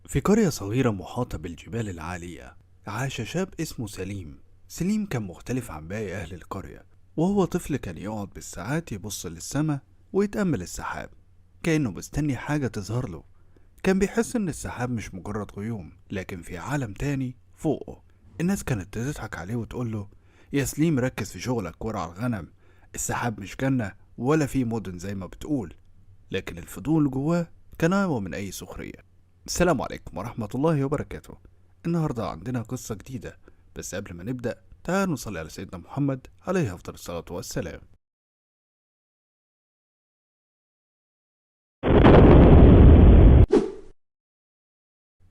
في قرية صغيرة محاطة بالجبال العالية، عاش شاب اسمه سليم. سليم كان مختلف عن باقي أهل القرية، وهو طفل كان يقعد بالساعات يبص للسماء ويتأمل السحاب كأنه مستني حاجة تظهر له. كان بيحس إن السحاب مش مجرد غيوم، لكن في عالم تاني فوقه. الناس كانت تضحك عليه وتقوله: يا سليم ركز في شغلك وارعى الغنم، السحاب مش جنة ولا في مدن زي ما بتقول. لكن الفضول جواه كان أقوى من أي سخرية. السلام عليكم ورحمة الله وبركاته. النهاردة عندنا قصة جديدة، بس قبل ما نبدأ تعالوا نصلي على سيدنا محمد عليه أفضل الصلاة والسلام.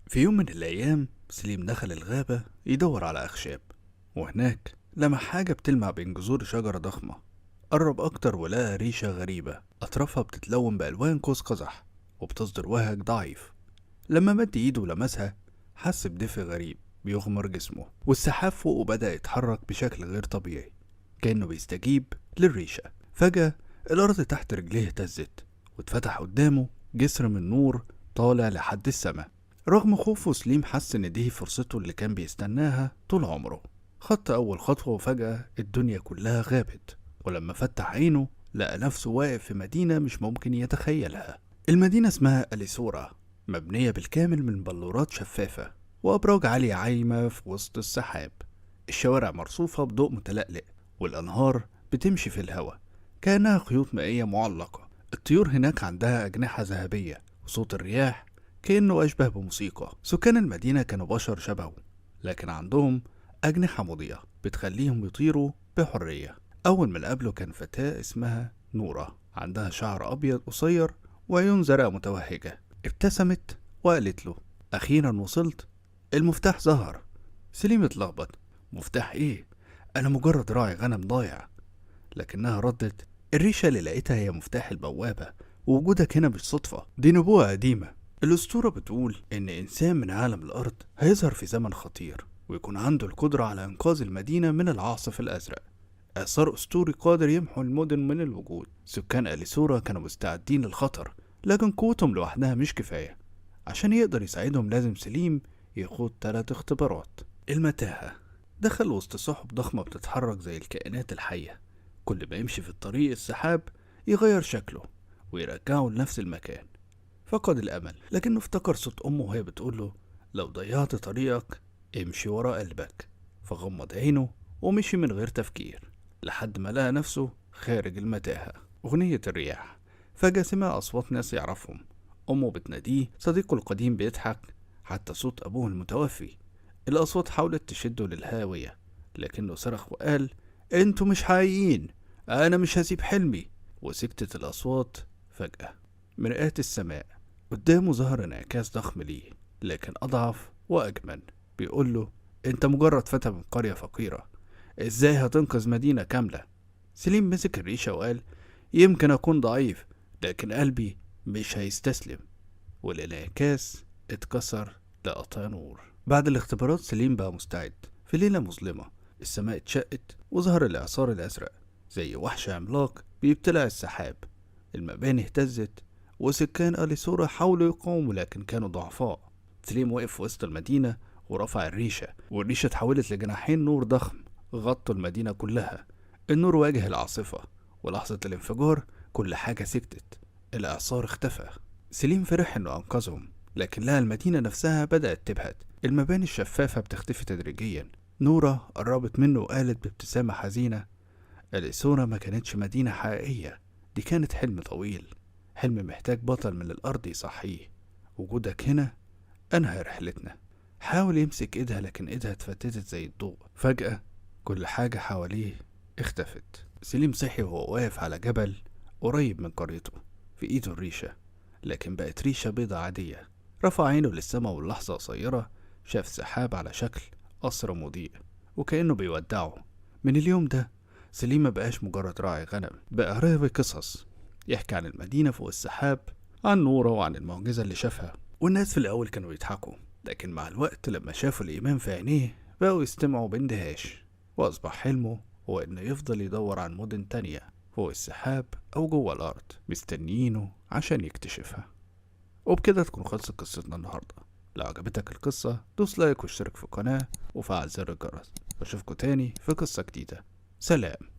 في يوم من الأيام سليم دخل الغابة يدور على أخشاب، وهناك لمح حاجة بتلمع بين جذور شجرة ضخمة. قرب أكتر ولقى ريشة غريبة أطرافها بتتلون بألوان قوس قزح وبتصدر وهج ضعيف. لما مد ايده ولمسها حس بدفء غريب بيغمر جسمه، والسحاب فوقه بدأ يتحرك بشكل غير طبيعي كأنه بيستجيب للريشة. فجأة الأرض تحت رجليه اهتزت، واتفتح قدامه جسر من نور طالع لحد السماء. رغم خوفه سليم حس إن دي فرصته اللي كان بيستناها طول عمره. خط أول خطوة وفجأة الدنيا كلها غابت، ولما فتح عينه لقى نفسه واقف في مدينة مش ممكن يتخيلها. المدينة اسمها أليسورا، مبنية بالكامل من بلورات شفافة وأبراج عالية عايمة في وسط السحاب. الشوارع مرصوفة بضوء متلألئ، والأنهار بتمشي في الهواء كأنها خيوط مائية معلقة. الطيور هناك عندها أجنحة ذهبية، وصوت الرياح كأنه أشبه بموسيقى. سكان المدينة كانوا بشر شبهه، لكن عندهم أجنحة مضيئة بتخليهم يطيروا بحرية. أول ما قابله كان فتاة اسمها نورة، عندها شعر أبيض قصير وعيون زرقاء متوهجة. ابتسمت وقالت له: أخيرا وصلت، المفتاح ظهر. سليم اتلخبط: مفتاح إيه؟ أنا مجرد راعي غنم ضايع. لكنها ردت: الريشة اللي لقيتها هي مفتاح البوابة، ووجودك هنا مش صدفة، دي نبوءة قديمة. الأسطورة بتقول إن إنسان من عالم الأرض هيظهر في زمن خطير، ويكون عنده القدرة على إنقاذ المدينة من العاصف الأزرق. إعصار أسطوري قادر يمحو المدن من الوجود. سكان أليسورا كانوا مستعدين للخطر، لكن قوتهم لوحدها مش كفاية. عشان يقدر يساعدهم لازم سليم يخوض 3 اختبارات. المتاهة: دخل وسط سحب ضخمة بتتحرك زي الكائنات الحية. كل ما يمشي في الطريق السحاب يغير شكله ويرجعه لنفس المكان. فقد الأمل، لكنه افتكر صوت أمه وهي بتقوله: لو ضيعت طريقك امشي ورا قلبك. فغمض عينه ومشي من غير تفكير لحد ما لقى نفسه خارج المتاهة. أغنية الرياح: فجأة سمع أصوات ناس يعرفهم. أمه بتناديه، صديقه القديم بيضحك، حتى صوت أبوه المتوفي. الأصوات حاولت تشده للهاوية، لكنه صرخ وقال: انتوا مش حقيقيين، أنا مش هسيب حلمي. وسكتت الأصوات. فجأة مرآة السماء قدامه ظهر انعكاس ضخم ليه، لكن أضعف وأجمل. بيقوله: انت مجرد فتى من قرية فقيرة، ازاي هتنقذ مدينة كاملة؟ سليم مسك الريشة وقال: يمكن أكون ضعيف، لكن قلبي مش هيستسلم. والانعكاس اتكسر لقطع نور. بعد الاختبارات سليم بقى مستعد. في ليلة مظلمة السماء اتشقت وظهر الإعصار الأزرق زي وحش عملاق بيبتلع السحاب. المباني اهتزت، وسكان أليسورا حاولوا يقاوموا لكن كانوا ضعفاء. سليم وقف في وسط المدينة ورفع الريشة، والريشة اتحولت لجناحين نور ضخم غطوا المدينة كلها. النور واجه العاصفة، ولحظة الانفجار كل حاجة سكتت. الإعصار اختفى. سليم فرح إنه أنقذهم، لكن لقى المدينة نفسها بدأت تبهت. المباني الشفافة بتختفي تدريجيا. نورة قربت منه وقالت بابتسامة حزينة: الإسورة ما كانتش مدينة حقيقية، دي كانت حلم طويل، حلم محتاج بطل من الأرض يصحيه. وجودك هنا أنهى رحلتنا. حاول يمسك إيدها، لكن إيدها اتفتتت زي الضوء. فجأة كل حاجة حواليه اختفت. سليم صحي وهو واقف على جبل قريب من قريته، في إيده الريشة، لكن بقت ريشة بيضة عادية. رفع عينه للسما واللحظة قصيرة شاف سحاب على شكل قصر مضيء، وكأنه بيودعه. من اليوم ده سليم مبقاش مجرد راعي غنم، بقى راوي قصص يحكي عن المدينة فوق السحاب، عن نوره وعن المعجزة اللي شافها. والناس في الأول كانوا يضحكوا، لكن مع الوقت لما شافوا الإيمان في عينيه بقوا يستمعوا باندهاش. وأصبح حلمه هو إنه يفضل يدور عن مدن تانية فوق السحاب أو جوه الأرض، مستنيينه عشان يكتشفها. وبكده تكون خلصت قصتنا النهاردة. لو عجبتك القصة دوس لايك واشترك في القناة وفعل زر الجرس. بشوفكوا تاني في قصة جديدة. سلام.